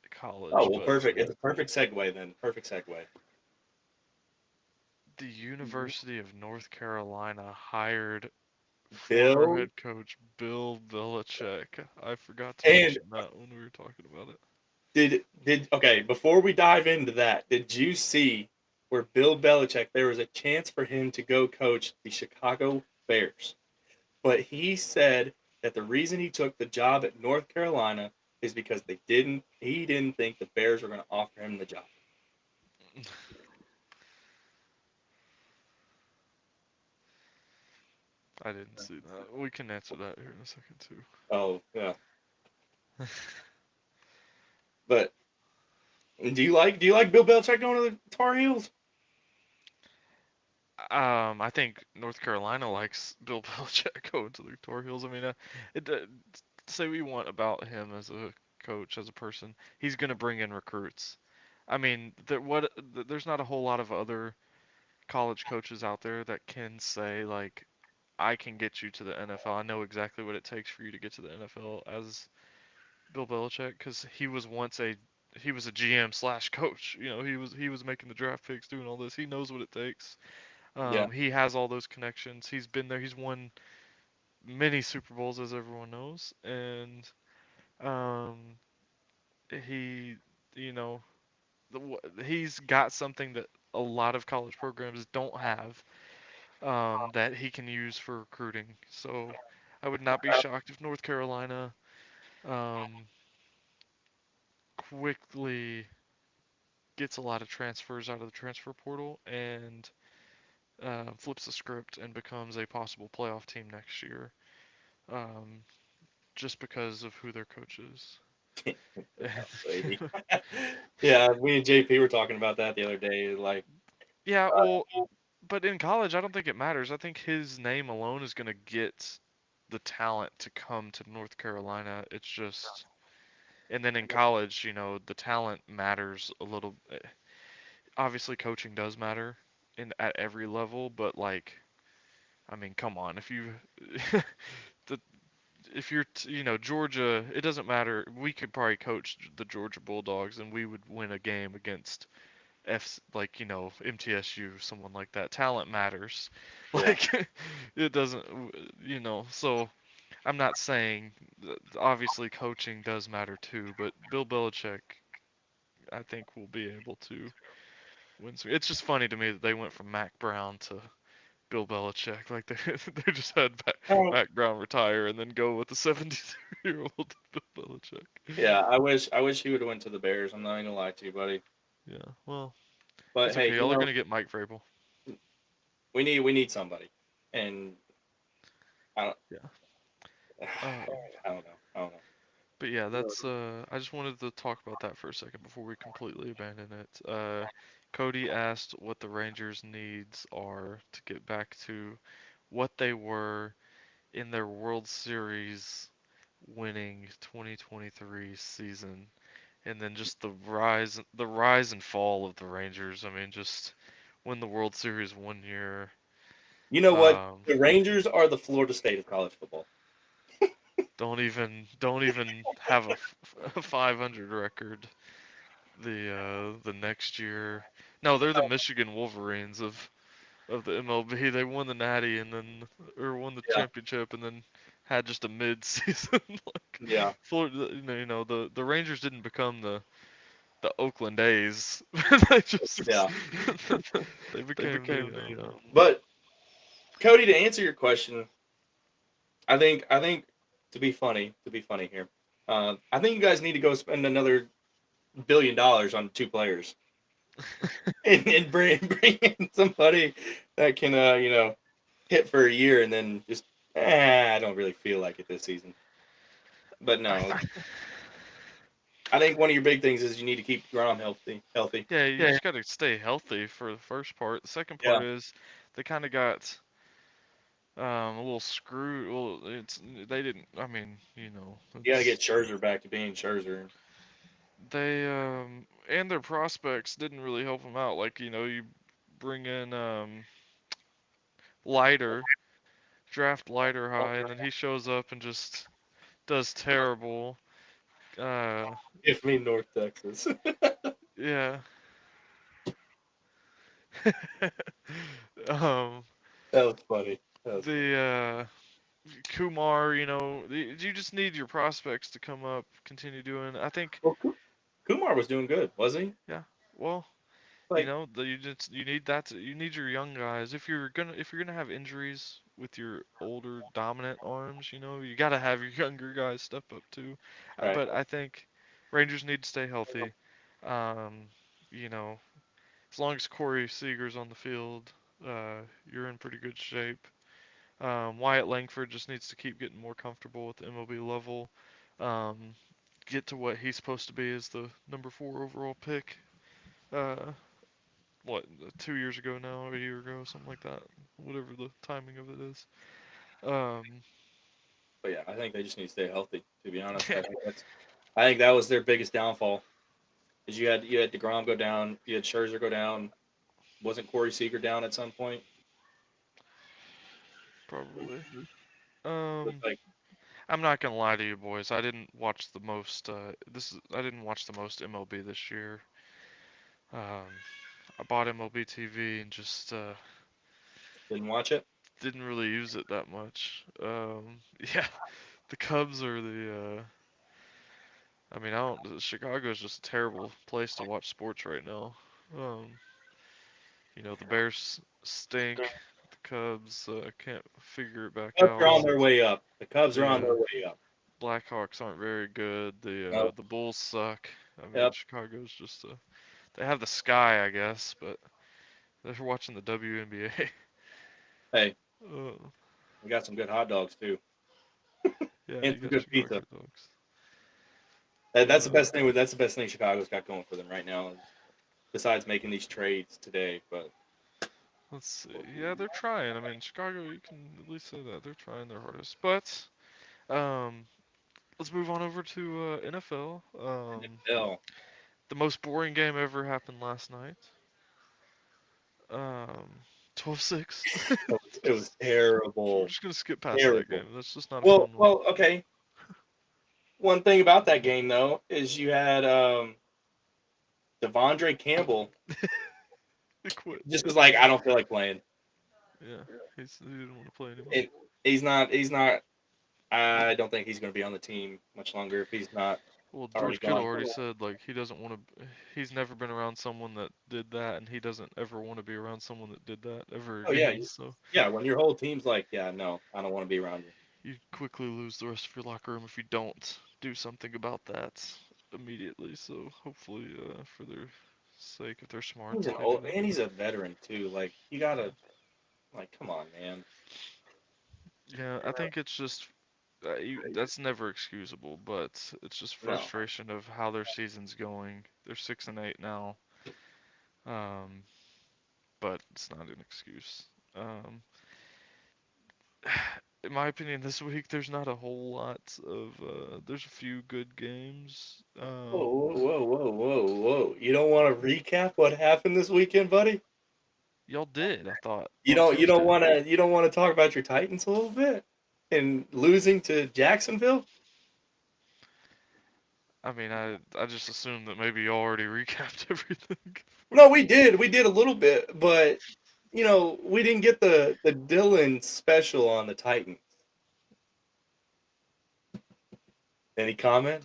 Oh college, well, but perfect. It's a perfect segue then. Perfect segue. the University of North Carolina hired former Bill head coach Bill Belichick. I forgot to and mention that when we were talking about it. did okay. Before we dive into that, did you see where Bill Belichick? There was a chance for him to go coach the Chicago Bears. But he said that the reason he took the job at North Carolina is because he didn't think the Bears were going to offer him the job. I didn't see that. We can answer that here in a second too. Oh, yeah. But do you like Bill Belichick going to the Tar Heels? I think North Carolina likes Bill Belichick going to the Tar Heels. I mean, say what you want about him as a coach, as a person, he's gonna bring in recruits. I mean, there's not a whole lot of other college coaches out there that can say like, I can get you to the NFL. I know exactly what it takes for you to get to the NFL as Bill Belichick, because he was a GM slash coach. He was making the draft picks, doing all this. He knows what it takes. Yeah. He has all those connections. He's been there. He's won many Super Bowls, as everyone knows, and um, he, you know, he's got something that a lot of college programs don't have, that he can use for recruiting. So I would not be shocked if North Carolina um, quickly gets a lot of transfers out of the transfer portal and flips the script and becomes a possible playoff team next year. Um, just because of who their coach is. Lady. Yeah, me and JP were talking about that the other day. Like, Yeah, well, but in college, I don't think it matters. I think his name alone is going to get the talent to come to North Carolina. It's just And then in college, the talent matters a little. Obviously, coaching does matter in at every level, but like, I mean, come on, if you the if you're Georgia, it doesn't matter. We could probably coach the Georgia Bulldogs and we would win a game against like MTSU, someone like that. Talent matters. Yeah. Like it doesn't, So I'm not saying obviously coaching does matter too, but Bill Belichick, I think, will be able to win. It's just funny to me that they went from Mac Brown to Bill Belichick. Like they they just had Oh, Mac Brown retire and then go with the 72-year-old Bill Belichick. yeah. I wish he would have went to the Bears. I'm not gonna lie to you, buddy. Yeah, well, But it's hey, okay. Y'all are gonna get Mike Vrabel. we need somebody, and I don't Yeah. I Um, don't know. I don't know. but yeah, that's I just wanted to talk about that for a second before we completely abandon it. Cody asked what the Rangers' needs are to get back to what they were in their World Series winning 2023 season, and then just the rise and fall of the Rangers. I mean, just win the World Series one year. You know what? Um, The Rangers are the Florida State of college football. don't even have a 500 record the next year. No, they're the Michigan Wolverines of the MLB. They won the Natty and then or won the Yeah, championship and then had just a mid-season like yeah, Florida. The Rangers didn't become the Oakland A's. They just yeah. they They became became the But Cody, to answer your question, I think to be funny here, I think you guys need to go spend another $1 billion on two players and bring in somebody that can hit for a year and then just I don't really feel like it this season. But I, no, I think one of your big things is you need to keep Grom healthy. Healthy. yeah, you Yeah. just got to stay healthy for the first part. The second Yeah. part is they kind of got a little screwed. Well, they didn't. I mean, You got to it's get Scherzer back to being Scherzer. they and their prospects didn't really help them out. Like you bring in Leiter, draft Leiter high, and then he shows up and just does terrible. Uh, Give me North Texas. yeah. um, That was funny. That was funny. the Kumar, you just need your prospects to come up, continue doing. I think, Well, Kumar was doing good, was he? yeah. Well, Like, you need your young guys. If you're gonna have injuries with your older dominant arms, you gotta have your younger guys step up too. right. But I think Rangers need to stay healthy. Um, you know, as long as Corey Seager's on the field, you're in pretty good shape. Wyatt Langford just needs to keep getting more comfortable with the MLB level. Um, get to what he's supposed to be as the number 4 overall pick. Uh, what 2 years ago now, or a year ago, something like that. Whatever the timing of it is. Um, But yeah, I think they just need to stay healthy. To be honest, I think that was their biggest downfall. Is you had Degrom go down, you had Scherzer go down. Wasn't Corey Seager down at some point? probably. It's Um, like I'm not gonna lie to you boys. I didn't watch the most MLB this year. I bought MLB TV and just didn't watch it. didn't really use it that much. Yeah, the Cubs are the. I mean, I don't. Chicago is just a terrible place to watch sports right now. Um, the Bears stink. The Cubs can't figure it back Cubs are out. on their way up. The Cubs are on their The way up. Blackhawks aren't very good. The Nope. the Bulls suck. I mean, Yep. Chicago's just they have the sky, I guess, but they're watching the WNBA. Hey, uh, we got some good hot dogs too, yeah, and you some got good Chicago pizza. dogs. That's the Uh, best thing. That's the best thing Chicago's got going for them right now, besides making these trades today. But let's see. Yeah, they're trying. I mean, Chicago, you can at least say that they're trying their hardest. But um, let's move on over to NFL. NFL. The most boring game ever happened last night. Um, 12-6. It was We're terrible, just gonna skip past that terrible. game. That's just not a Well, fun one. well, okay. One thing about that game though is you had Devondre Campbell He quit. just was like, I don't feel like playing. Yeah, he didn't want to play anymore. And he's not. He's not. I don't think he's going to be on the team much longer if he's not Well, already George Kittle gone. already said like he doesn't want to. He's never been around someone that did that, and he doesn't ever want to be around someone that did that ever Oh yeah, again. So yeah. When your whole team's like, yeah, no, I don't want to be around you. you quickly lose the rest of your locker room if you don't do something about that immediately. So hopefully, for their sake, if they're smart, He's an they do old that. and he's a veteran too. Like you Yeah. gotta, like, come on, man. Yeah, I think it's just that's never excusable, but it's just No, frustration of how their season's going. They're 6-8 now, um, but it's not an excuse. Um, in my opinion, this week there's not a whole lot of. There's a few good games. whoa, whoa, whoa, whoa, whoa! You don't want to recap what happened this weekend, buddy? Y'all did, I thought, You on don't. Tuesday. You don't want to talk about your Titans a little bit and losing to Jacksonville? I mean, I just assumed that maybe y'all already recapped everything. No, we did. We did a little bit, but we didn't get the Dylan special on the Titans. Any comment?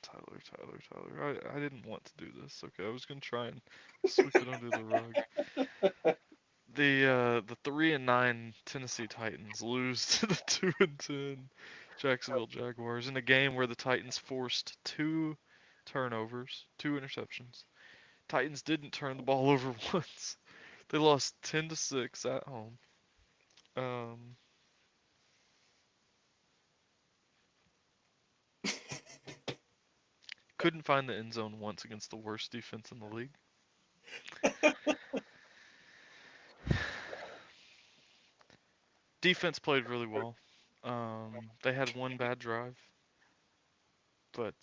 Tyler. I didn't want to do this. Okay, I was gonna try and sweep it under the rug. The 3-9 Tennessee Titans lose to the 2-10 Jacksonville Jaguars in a game where the Titans forced two turnovers, two interceptions. Titans didn't turn the ball over once. They lost 10-6 at home. Um, couldn't find the end zone once against the worst defense in the league. Defense played really well. They had one bad drive, but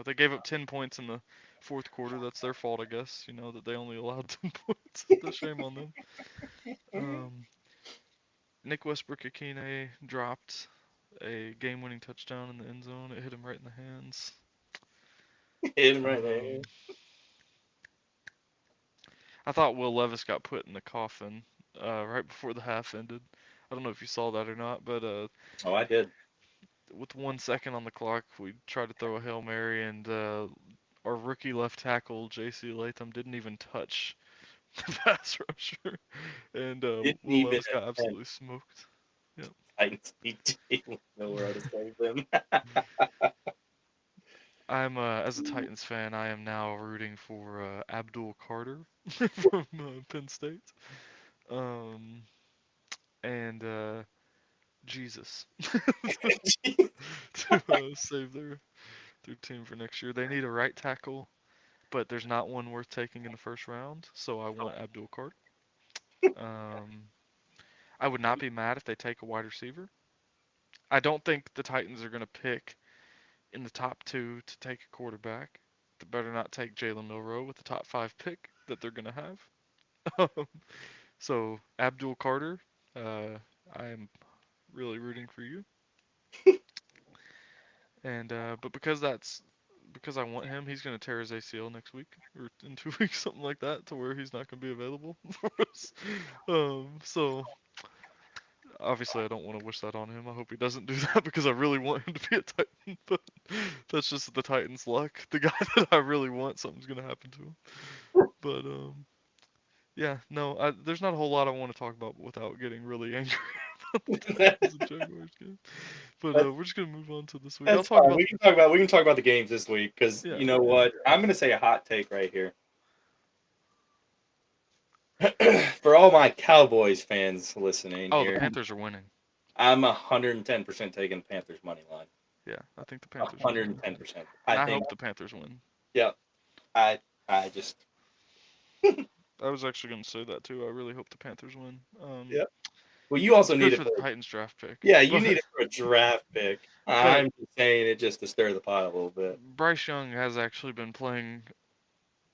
they gave up 10 points in the fourth quarter. That's their fault, I guess. That they only allowed 10 points. The shame on them. Um, Nick Westbrook-Akine dropped a game-winning touchdown in the end zone. It hit him right in the hands. Hit him right there. Um, I thought Will Levis got put in the coffin right before the half ended. I don't know if you saw that or not, but Oh, I did. with 1 second on the clock, we tried to throw a Hail Mary, and our rookie left tackle, J.C. Latham, didn't even touch the pass rusher, and Didn't Will even Levis got attempt. absolutely smoked. Yep. Titans beat Jalen Milrow to save them. As a Titans fan, I am now rooting for Abdul Carter from Penn State, um, and Jesus to save their team for next year. They need a right tackle, but there's not one worth taking in the first round, so I want Abdul Carter. Um, I would not be mad if they take a wide receiver. I don't think the Titans are going to pick in the top two to take a quarterback. They better not take Jalen Milrow with the top five pick that they're going to have. So Abdul Carter, uh, I am really rooting for you. And but because I want him, he's going to tear his ACL next week or in 2 weeks, something like that, to where he's not going to be available for us. So obviously, I don't want to wish that on him. I hope he doesn't do that because I really want him to be a Titan. But that's just the Titans' luck. The guy that I really want, something's gonna happen to him. But yeah, no, there's not a whole lot I want to talk about without getting really angry about the Titans and Jaguars game. But that's, we're just gonna move on to this week. I'll that's talk fine. about We can talk about the games this week because yeah, you know yeah. what? I'm gonna say a hot take right here. For all my Cowboys fans listening Oh, the here, Panthers are winning. I'm 110% taking Panthers money line. Yeah, I think the Panthers are winning, 110%. and I I think. hope the Panthers win. Yeah. I just. I was actually going to say that too. I really hope the Panthers win. Yeah. Well, you It's also good need it for the for Titans draft pick, yeah, you need but it for a draft pick. but I'm just saying it just to stir the pot a little bit. Bryce Young has actually been playing a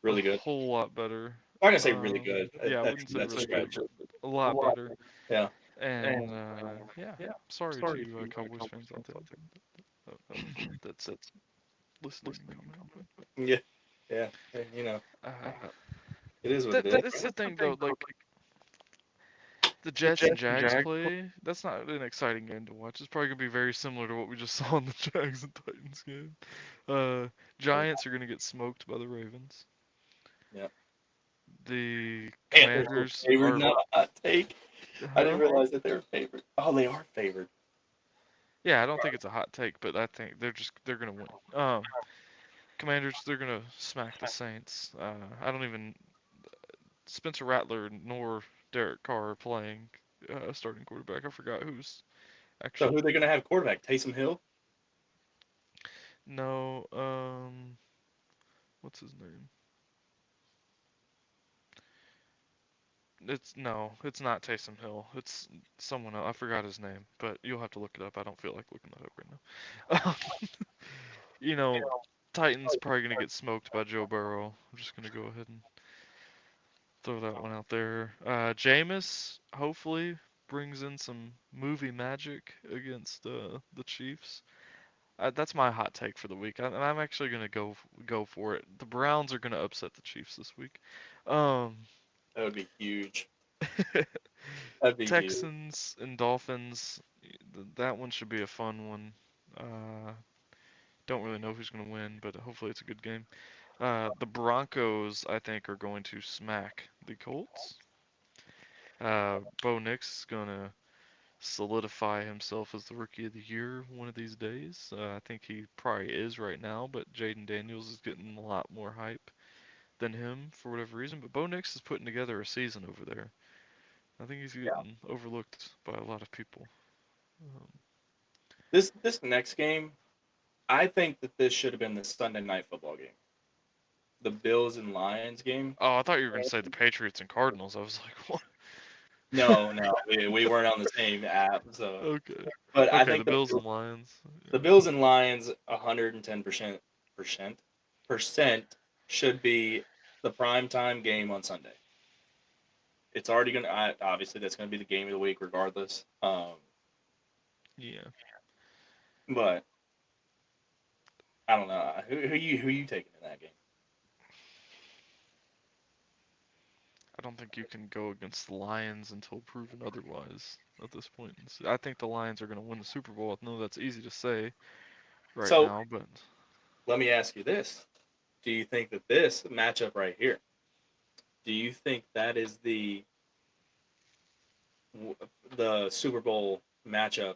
Really good. whole lot better. I'm not gonna say really good. Yeah, I That's wouldn't say that's a really good, stretch. but a lot better. Yeah. And yeah, sorry to you Cowboys fans out there that's listening and commenting, but Yeah. Yeah. You know, uh, it is what it is. that's the thing though. Like the Jets and Jags play, that's not an exciting game to watch. It's probably gonna be very similar to what we just saw in the Jags and Titans game. Uh, Giants are gonna get smoked by the Ravens. Yeah. The Panthers were Commanders favored, are, not a hot take. I didn't huh? realize that they were favored. Oh, they are favored. Yeah, I don't think it's a hot take, but I think they're gonna win. Commanders, they're gonna smack the Saints. I don't even Spencer Rattler nor Derek Carr are playing starting quarterback. I forgot who's So actually. who are they gonna have quarterback? Taysom Hill? No, what's his name? It's no, it's not Taysom Hill. It's someone else. I forgot his name, but you'll have to look it up. I don't feel like looking that up right now. you know, Titans probably gonna get smoked by Joe Burrow. I'm just gonna go ahead and throw that one out there. Jameis hopefully brings in some movie magic against the Chiefs. That's my hot take for the week. I'm actually gonna go for it. The Browns are gonna upset the Chiefs this week. Um, That would be huge. That'd be huge. Texans and Dolphins. That one should be a fun one. Uh, don't really know who's gonna win, but hopefully it's a good game. The Broncos, I think, are going to smack the Colts. Bo Nix is gonna solidify himself as the rookie of the year one of these days. I think he probably is right now, but Jaden Daniels is getting a lot more hype than him for whatever reason. But Bo Nix is putting together a season over there. I think he's Yeah. getting overlooked by a lot of people. Um, This next game, I think that this should have been the Sunday night football game. The Bills and Lions game. oh, I thought you were going to say the Patriots and Cardinals. I was like, what? No, no, we weren't on the same app. So, Okay. but I Okay, the think Bills and Lions. the Yeah. Bills and Lions 110% percent should be the prime time game on Sunday. It's already gonna obviously that's gonna be the game of the week regardless. Yeah. But I don't know who you taking in that game. I don't think you can go against the Lions until proven otherwise at this point. I think the Lions are going to win the Super Bowl. I know that's easy to say right So now, but let me ask you this: do you think that this matchup right here? Do you think that is the Super Bowl matchup?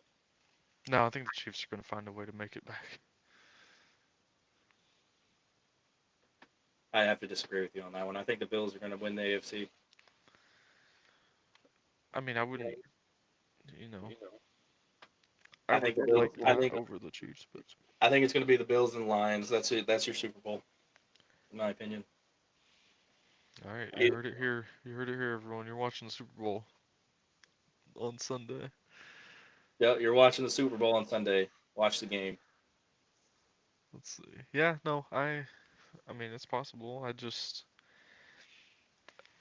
no, I think the Chiefs are going to find a way to make it back. I have to disagree with you on that one. I think the Bills are going to win the AFC. I mean, I wouldn't, you know, I I think would the Bills. like that over the Chiefs, but I think it's going to be the Bills and Lions. That's it. That's your Super Bowl, in my opinion. all right, you It, heard it here. You heard it here, everyone. You're watching the Super Bowl on Sunday. yeah, you're watching the Super Bowl on Sunday. Watch the game. Let's see. Yeah, no, I mean, it's possible.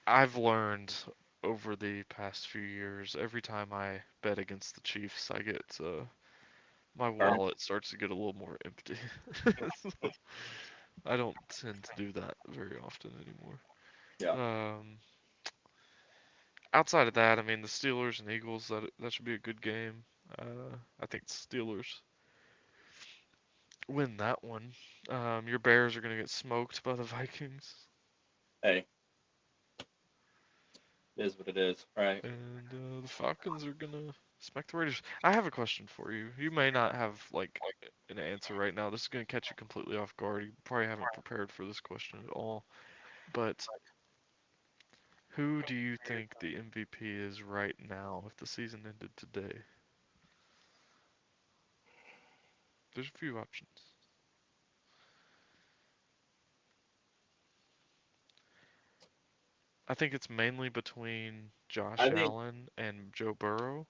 I've learned over the past few years, every time I bet against the Chiefs, I get my Burn. wallet starts to get a little more empty. So I don't tend to do that very often anymore. Yeah. Um, outside of that, I mean, the Steelers and Eagles, that should be a good game. I think the Steelers win that one. Your Bears are gonna get smoked by the Vikings, Hey, it is what it is, right? and the Falcons are gonna smack the Raiders. I have a question for you. You may not have like an answer right now. This is gonna catch you completely off guard. You probably haven't prepared for this question at all. But who do you think the MVP is right now if the season ended today? There's a few options. I think it's mainly between I Josh think. Allen and Joe Burrow,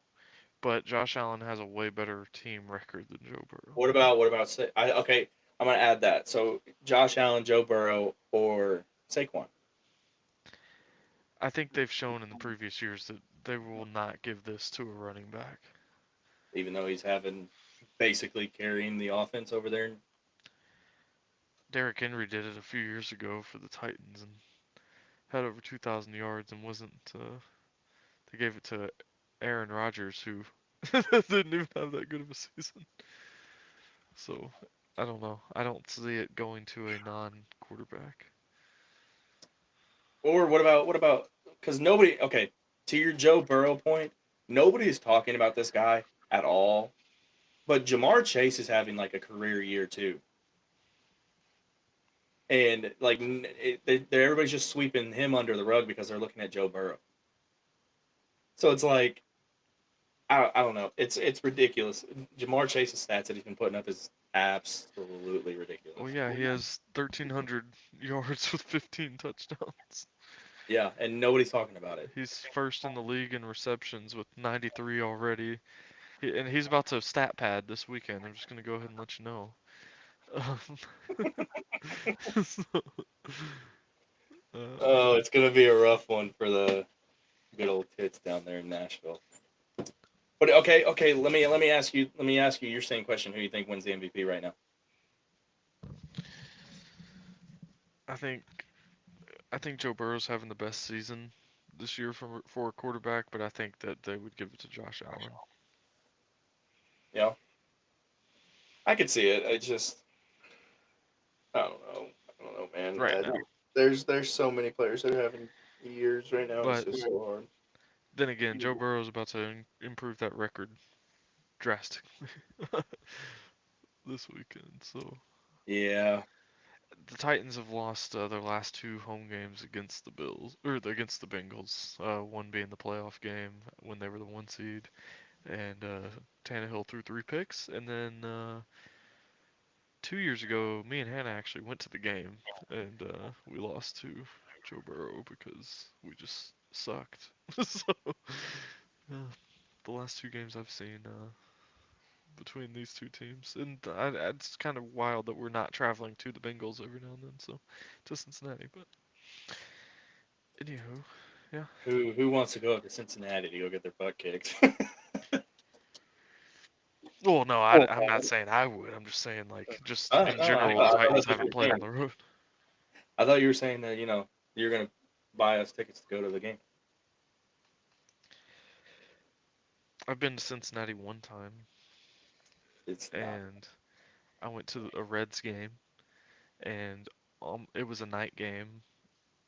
but Josh Allen has a way better team record than Joe Burrow. Okay, I'm gonna add that. So Josh Allen, Joe Burrow, or Saquon, I think they've shown in the previous years that they will not give this to a running back. even though he's having basically carrying the offense over there. Derrick Henry did it a few years ago for the Titans and had over 2,000 yards and wasn't. They gave it to Aaron Rodgers, who didn't even have that good of a season. So I don't know. I don't see it going to a non-quarterback. Or what about because nobody okay, to your Joe Burrow point, nobody is talking about this guy at all. But Jamar Chase is having like a career year too, and like everybody's just sweeping him under the rug because they're looking at Joe Burrow. So it's like I don't know. It's ridiculous. Jamar Chase's stats that he's been putting up is absolutely Well, ridiculous. yeah, he has 1,300 yards with 15 touchdowns. Yeah, and nobody's talking about it. He's first in the league in receptions with 93 already. And he's about to stat pad this weekend. I'm just gonna go ahead and let you know. Um, so, uh, Oh, it's gonna be a rough one for the good old tits down there in Nashville. But okay. Let me ask you your same question. Who do you think wins the MVP right now? I think I think Joe Burrow's having the best season this year for a quarterback, but I think that they would give it to Josh Allen. Yeah, I could see it. I just I don't know. I don't know, man. Right now. There's so many players that are having years right now. It's But just so hard. then again, Joe Burrow's about to improve that record drastically this weekend. So Yeah. the Titans have lost their last two home games against the Bills or against the Bengals. One being the playoff game when they were the one seed, and Tannehill threw three picks. And then 2 years ago, me and Hannah actually went to the game, and we lost to Joe Burrow because we just sucked. So the last two games I've seen between these two teams, and it's kind of wild that we're not traveling to the Bengals every now and then, so to Cincinnati. But anywho, yeah. Who wants to go up to Cincinnati to go get their butt kicked? Well, no, I'm not saying I would. I'm just saying like just in general, the Titans haven't played on the road. I thought you were saying that you're gonna buy us tickets to go to the game. I've been to Cincinnati one time, It's not. and I went to a Reds game, and it was a night game,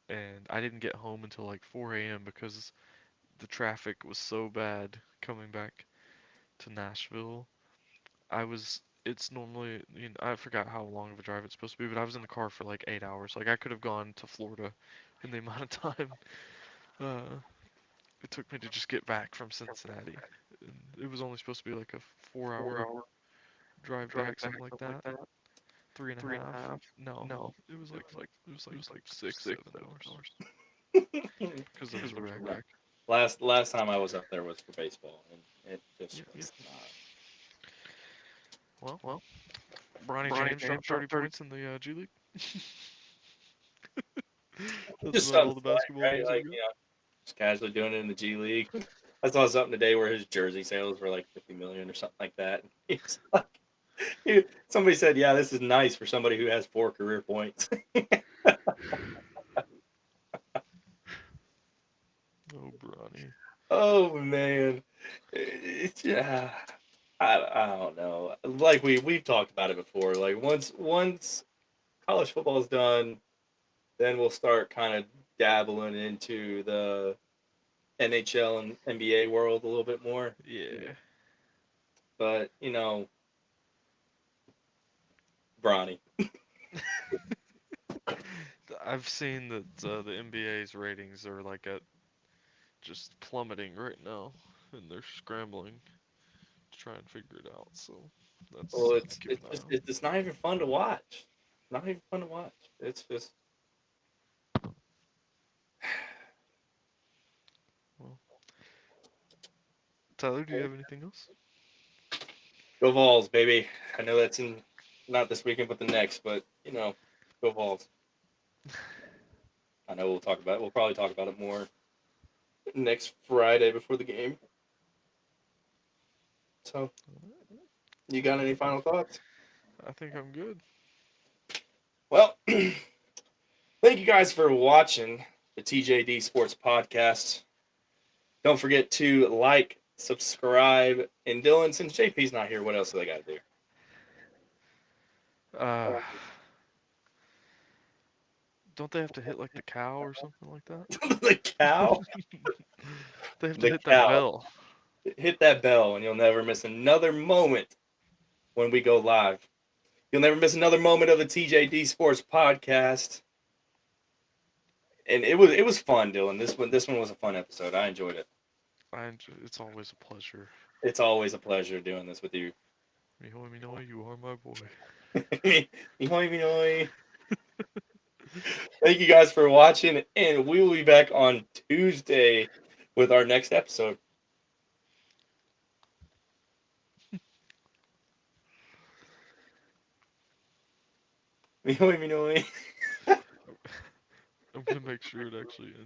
and I didn't get home until like 4 a.m. because the traffic was so bad coming back to Nashville. It's normally, I forgot how long of a drive it's supposed to be, but I was in the car for like 8 hours. Like I could have gone to Florida in the amount of time uh, it took me to just get back from Cincinnati. And it was only supposed to be like a 4 hour drive back, something like that. Three and a half. No, it was like 6, 7 hours because there was a wreck. Last time I was up there was for baseball, and it just Yeah. was not. Well, Bronny James dropped 30 points in the G League. That's Just about something all the fun, basketball right? news I've got. Just casually doing it in the G League. I saw something today where his jersey sales were like 50 million or something like that. He's like, somebody said, "Yeah, this is nice for somebody who has 4 career points." Oh, Bronny. Oh man, it's yeah. I don't know. Like we've talked about it before. Like once college football is done, then we'll start kind of dabbling into the NHL and NBA world a little bit more. Yeah. But Bronny. I've seen that the NBA's ratings are like at just plummeting right now, and they're scrambling to try and figure it out. So that's Well, something to it's keep it's an eye just on. it's not even fun to watch. Not even fun to watch. It's just Tyler, do you have anything else? Go Vols, baby. I know that's in not this weekend, but the next. But go Vols. I know we'll talk about it. We'll probably talk about it more next Friday before the game. So, you got any final thoughts? I think I'm good. Well, thank you guys for watching the TJD Sports Podcast. Don't forget to like, subscribe, and Dylan, since JP's not here, what else do they got to do? Uh, don't they have to hit like the cow or something like that? The cow? They have to The hit that cow. bell. Hit that bell, and you'll never miss another moment when we go live. You'll never miss another moment of the TJD Sports Podcast. And it was fun, Dylan. This one was a fun episode. I enjoyed it. It's always a pleasure. It's always a pleasure doing this with you. Mihoy Minoi, you are my boy. Thank you guys for watching, and we will be back on Tuesday with our next episode. I'm gonna make sure it actually ends.